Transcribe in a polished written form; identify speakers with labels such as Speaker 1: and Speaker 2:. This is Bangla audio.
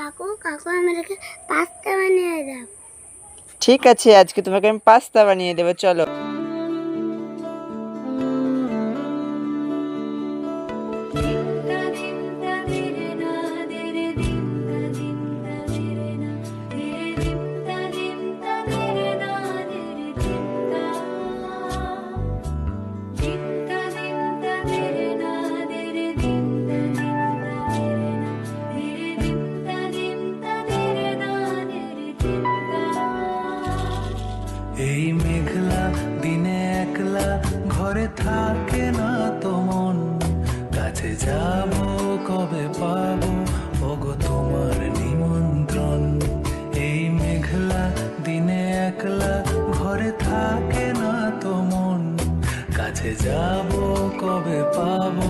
Speaker 1: কাকু কাকু আমাদেরকে পাস্তা বানিয়ে দাও।
Speaker 2: ঠিক আছে, আজকে তোমাকে আমি পাস্তা বানিয়ে দেবো, চলো।
Speaker 3: এই মেঘলা দিনে একলা ঘরে থাকে না তো মন, কাছে যাব কবে পাবো ওগো তোমার নিমন্ত্রণ। এই মেঘলা দিনে একলা ঘরে থাকে না তো মন, কাছে যাব কবে পাবো